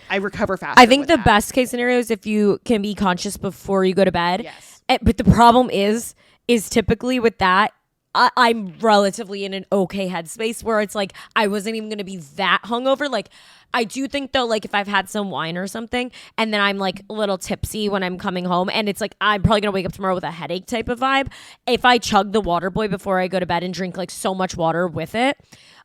I recover faster. I think the best case scenario is if you can be conscious before you go to bed. Yes. But the problem is typically with that, I'm relatively in an okay headspace where it's like I wasn't even going to be that hungover. Like I do think though, like if I've had some wine or something and then I'm like a little tipsy when I'm coming home and it's like I'm probably going to wake up tomorrow with a headache type of vibe. If I chug the WaterBoy before I go to bed and drink like so much water with it,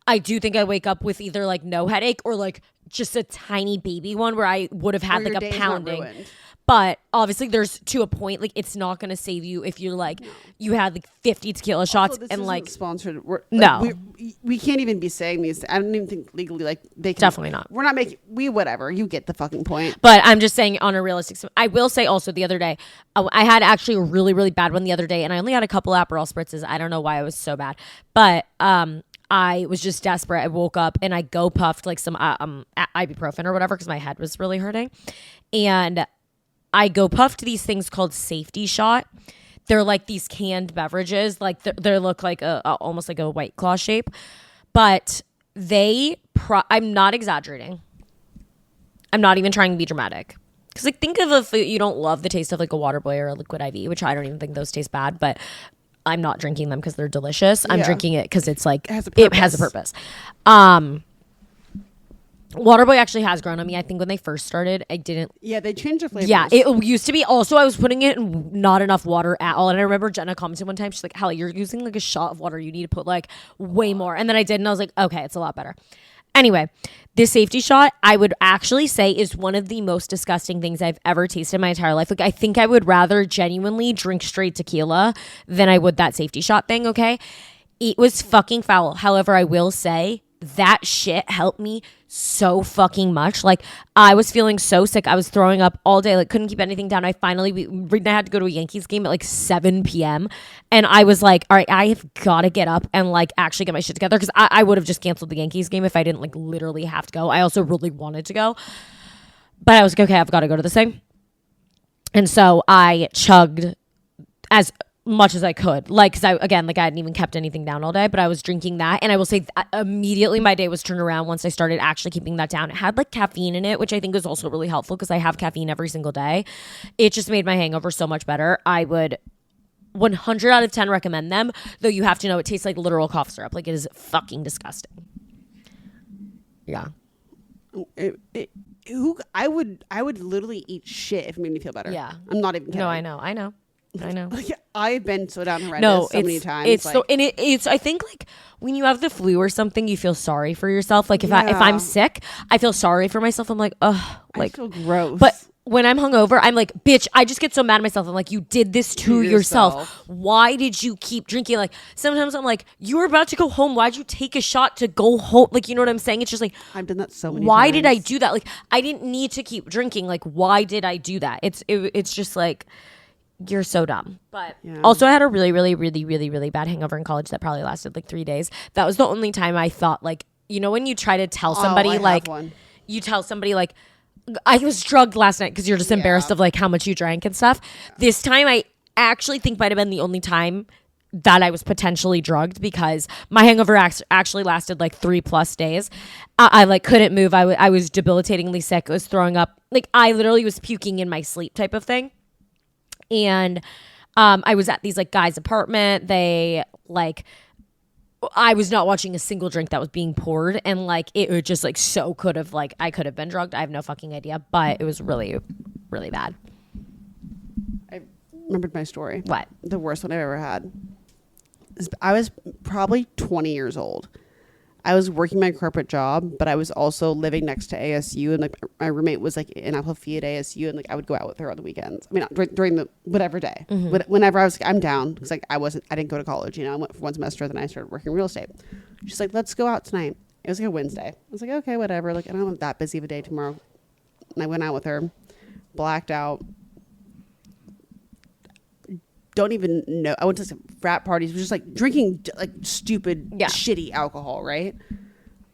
I do think I wake up with either like no headache or like just a tiny baby one where I would have had like a pounding. But obviously there's to a point, like it's not going to save you if you're like, you had like 50 tequila shots this and like sponsored. No, we can't even be saying these. I don't even think legally like they can. Definitely not. We're not making, whatever. You get the fucking point. But I'm just saying on a realistic, I will say also the other day, I had actually a really, really bad one the other day and I only had a couple Aperol spritzes. I don't know why it was so bad, but, I was just desperate. I woke up and I go puffed like some ibuprofen or whatever because my head was really hurting. And I go puffed these things called safety shot. They're like these canned beverages. Like they look like almost like a White Claw shape. But I'm not exaggerating. I'm not even trying to be dramatic. Because like think of a food, you don't love the taste of like a WaterBoy or a Liquid IV, which I don't even think those taste bad. But I'm not drinking them because they're delicious. I'm drinking it because it's like it has a purpose. WaterBoy actually has grown on me. I think when they first started, I didn't. Yeah, they changed the flavors. Yeah, it used to be. Also, I was putting it in not enough water at all. And I remember Jenna commented one time, she's like, Halley, you're using like a shot of water. You need to put like way more. And then I did, and I was like, okay, it's a lot better. Anyway, this safety shot, I would actually say is one of the most disgusting things I've ever tasted in my entire life. Like, I think I would rather genuinely drink straight tequila than I would that safety shot thing, okay? It was fucking foul. However, I will say that shit helped me so fucking much. Like, I was feeling so sick. I was throwing up all day. Like, couldn't keep anything down. I finally, Reed and I had to go to a Yankees game at like 7 p.m. And I was like, all right, I have got to get up and like actually get my shit together. Because I would have just canceled the Yankees game if I didn't like literally have to go. I also really wanted to go. But I was like, okay, I've got to go to this thing. And so I chugged as much as I could, like, because I hadn't even kept anything down all day, but I was drinking that, and I will say immediately my day was turned around once I started actually keeping that down. It had like caffeine in it, which I think is also really helpful because I have caffeine every single day. It just made my hangover so much better. I would 100 out of 10 recommend them, though you have to know it tastes like literal cough syrup. Like, it is fucking disgusting. Yeah. I would literally eat shit if it made me feel better. Yeah. I'm not even kidding. No, I know. Like, I've been so down horrendous so many times. It's like, it's I think like when you have the flu or something, you feel sorry for yourself. Like if I'm sick, I feel sorry for myself. I'm like, ugh, like I feel gross. But when I'm hungover, I'm like, bitch, I just get so mad at myself. I'm like, you did this to yourself. Why did you keep drinking? Like sometimes I'm like, you were about to go home. Why'd you take a shot to go home? Like, you know what I'm saying? It's just like, I've done that so many why times. did I do that? Like, I didn't need to keep drinking. Like, why did I do that? It's just like, you're so dumb. But also I had a really, really, really, really, really bad hangover in college that probably lasted like 3 days. That was the only time I thought like, you know, when you try to tell somebody you tell somebody like, I was drugged last night because you're just embarrassed of like how much you drank and stuff. This time I actually think might have been the only time that I was potentially drugged because my hangover actually lasted like 3+ days. I like couldn't move. I was debilitatingly sick. I was throwing up. Like I literally was puking in my sleep type of thing. And I was at these like guys' apartment. They like, I was not watching a single drink that was being poured, and like it just like so could have like I could have been drugged. I have no fucking idea, but it was really, really bad. I remembered my story. What? The worst one I've ever had. I was probably 20 years old. I was working my corporate job, but I was also living next to ASU, and like my roommate was like in Apple Fee at ASU, and like I would go out with her on the weekends. I mean, during the whatever day, whenever I was, like, I'm down because like I didn't go to college, you know. I went for 1 semester, then I started working real estate. She's like, let's go out tonight. It was like a Wednesday. I was like, okay, whatever. Like I don't have that busy of a day tomorrow, and I went out with her, blacked out. Don't even know. I went to some frat parties. It was just like drinking like stupid, shitty alcohol, right?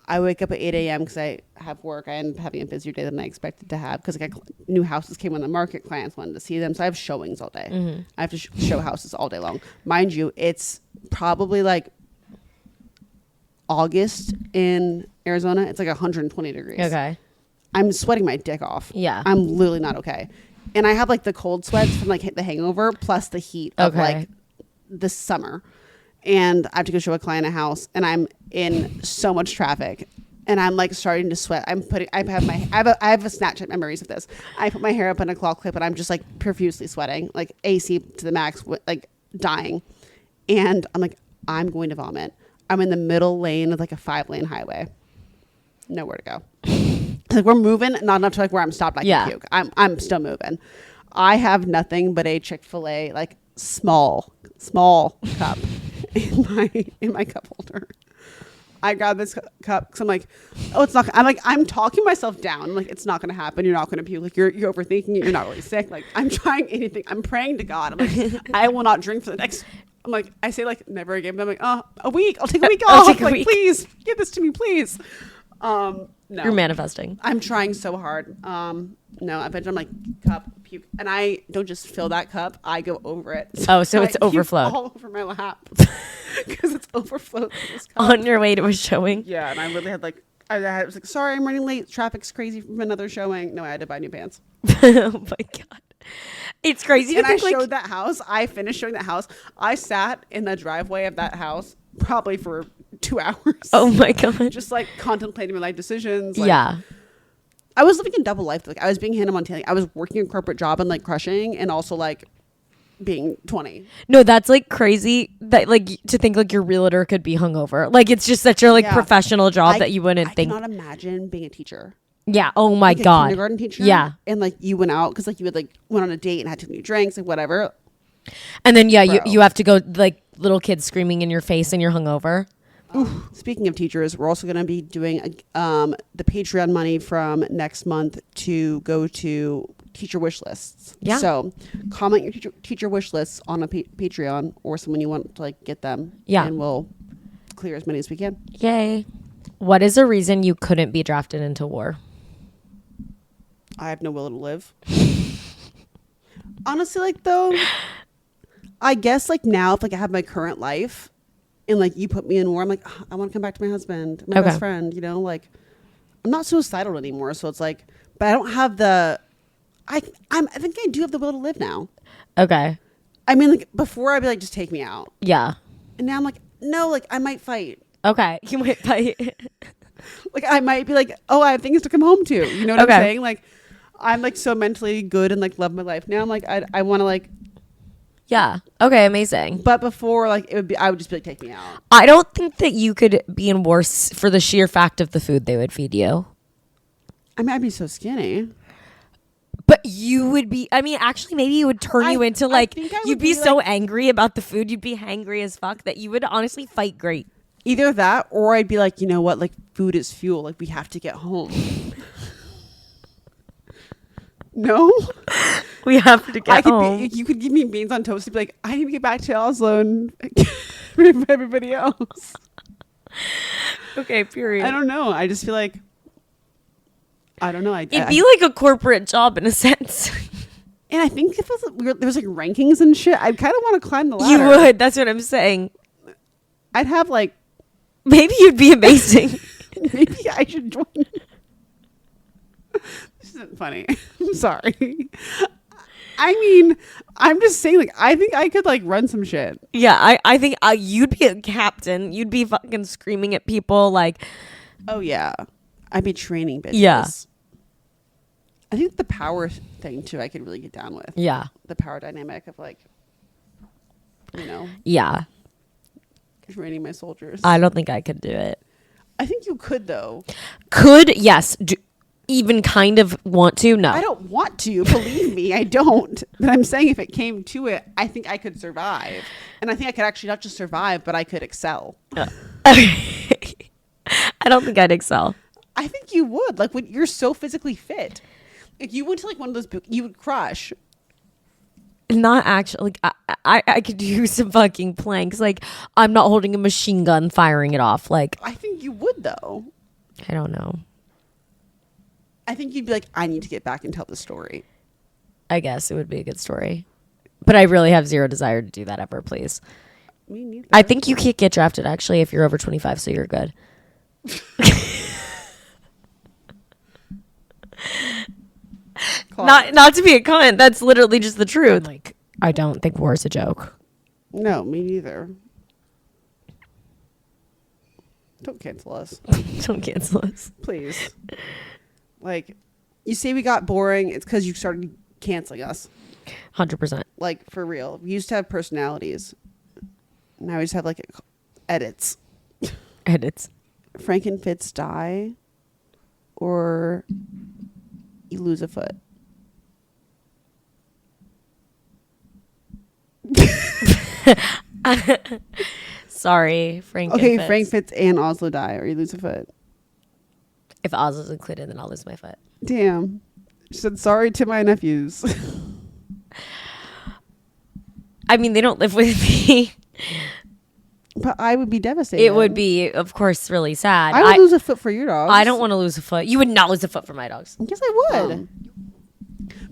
I wake up at 8 a.m. because I have work. I ended up having a busier day than I expected to have because like new houses came on the market. Clients wanted to see them. So I have showings all day. I have to show houses all day long. Mind you, it's probably like August in Arizona. It's like 120 degrees. Okay. I'm sweating my dick off. Yeah. I'm literally not okay. And I have like the cold sweats from like the hangover plus the heat of like the summer. And I have to go show a client a house, and I'm in so much traffic, and I'm like starting to sweat. I have a Snapchat memories of this. I put my hair up in a claw clip, and I'm just like profusely sweating, like AC to the max, like dying. And I'm like, I'm going to vomit. I'm in the middle lane of like a 5-lane highway. Nowhere to go. Like we're moving, not enough to like where I'm stopped. I can puke. I'm still moving. I have nothing but a Chick-fil-A like small cup in my cup holder. I grab this cup because I'm like, oh, it's not. I'm talking myself down. I'm like, it's not going to happen. You're not going to puke. Like you're overthinking it. You're not really sick. Like I'm trying anything. I'm praying to God. I'm like, I will not drink for the next. I'm like, I say like never again. But I'm like, oh, a week. I'll take a week off. Please give this to me, please. No. You're manifesting. I'm trying so hard. No, eventually I'm like, cup, puke. And I don't just fill that cup, I go over it. So it's overflowed. All over my lap. Because it's overflowed. On your way to a showing? Yeah, and I literally had like, I was like, sorry, I'm running late. Traffic's crazy from another showing. No, I had to buy new pants. Oh my God. It's crazy to think I showed that house. I finished showing that house. I sat in the driveway of that house probably for 2 hours. Oh my God. Just like contemplating my life decisions. Like, yeah. I was living in double life. Like I was being Hannah Montana. I was working a corporate job and like crushing, and also like being 20. No, that's like crazy that like to think like your realtor could be hungover. Like it's just such a like professional job that you wouldn't think. I cannot imagine being a teacher. Yeah. Oh my like God. A kindergarten teacher. Yeah. And like you went out because like you would like went on a date and had too many drinks and whatever. And then you have to go like little kids screaming in your face and you're hungover. Speaking of teachers, we're also going to be doing the Patreon money from next month to go to teacher wish lists. Yeah. So comment your teacher wish lists on a Patreon or someone you want to like get them. Yeah. And we'll clear as many as we can. Yay. What is a reason you couldn't be drafted into war? I have no will to live. Honestly, like though, I guess like now if like I have my current life and like you put me in war, I'm like, I want to come back to my husband, my best friend, you know, like I'm not suicidal anymore. So it's like, but I don't have I think I do have the will to live now. Okay. I mean, like before I'd be like, just take me out. Yeah. And now I'm like, no, like I might fight. Okay. You might fight. Like I might be like, oh, I have things to come home to. You know what I'm saying? Like I'm like so mentally good and like love my life now. I'm like I want to like. Yeah. Okay. Amazing. But before, like I would just be like, take me out. I don't think that you could be in worse for the sheer fact of the food they would feed you. I mean, I'd be so skinny. But you would be, I mean, actually, maybe it would turn you into like, you'd be so angry about the food. You'd be hangry as fuck that you would honestly fight great. Either that or I'd be like, you know what? Like, food is fuel. Like, we have to get home. No? We have to get home. You could give me beans on toast and be like, I need to get back to Oslo and with everybody else. Okay, period. I don't know. I just feel like, I don't know. It'd be like a corporate job in a sense. And I think if there's like rankings and shit, I'd kind of want to climb the ladder. You would. That's what I'm saying. I'd have like. Maybe you'd be amazing. Maybe I should join. This isn't funny. I'm sorry. I mean, I'm just saying, like, I think I could like run some shit. Yeah, I think you'd be a captain. You'd be fucking screaming at people like. Oh yeah, I'd be training bitches. Yeah. I think the power thing too, I could really get down with. Yeah. The power dynamic of like, you know. Yeah. Training my soldiers. I don't think I could do it. I think you could though. Could, yes. Even kind of want to? No. I don't want to. Believe me, I don't. But I'm saying if it came to it, I think I could survive. And I think I could actually not just survive, but I could excel. I don't think I'd excel. I think you would. Like when you're so physically fit. If you went to like one of those books, you would crush. Not actually. Like I could do some fucking planks. Like I'm not holding a machine gun firing it off. Like I think you would though. I don't know. I think you'd be like, I need to get back and tell the story. I guess it would be a good story. But I really have zero desire to do that ever, please. Me neither. I think you can't get drafted actually if you're over 25, so you're good. Not to be a cunt. That's literally just the truth. Like, I don't think war's a joke. No, me neither. Don't cancel us. Don't cancel us. Please. Like, you say we got boring. It's because you started canceling us. 100%. Like, for real. We used to have personalities. Now we just have, like, edits. Edits. Frankenfits die. Or you lose a foot. Sorry, Frank. Okay, Frank Fitz and Oslo die, or you lose a foot. If Oz is included, then I'll lose my foot. Damn. She said sorry to my nephews. I mean, they don't live with me. But I would be devastated. It would be, of course, really sad. I would lose a foot for your dogs. I don't want to lose a foot. You would not lose a foot for my dogs. Yes, I would.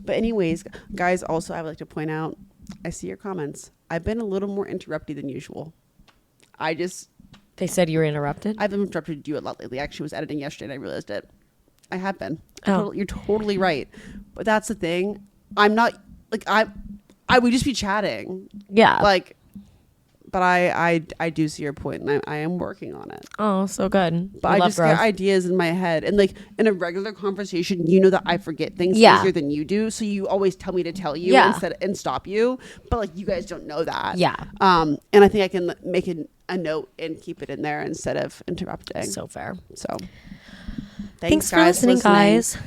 But anyways, guys, also I would like to point out, I see your comments. I've been a little more interrupted than usual. They said you were interrupted? I've interrupted you a lot lately. I actually was editing yesterday and I realized it. I have been. Oh. You're totally right. But that's the thing. I'm not, like, I would just be chatting. Yeah. Like, but I do see your point, and I am working on it. Oh, so good. But I just get ideas in my head, and like in a regular conversation, you know that I forget things easier than you do, so you always tell me to tell you and stop you. But like you guys don't know that. Yeah. And I think I can make a note and keep it in there instead of interrupting. So fair. So thanks for listening, guys.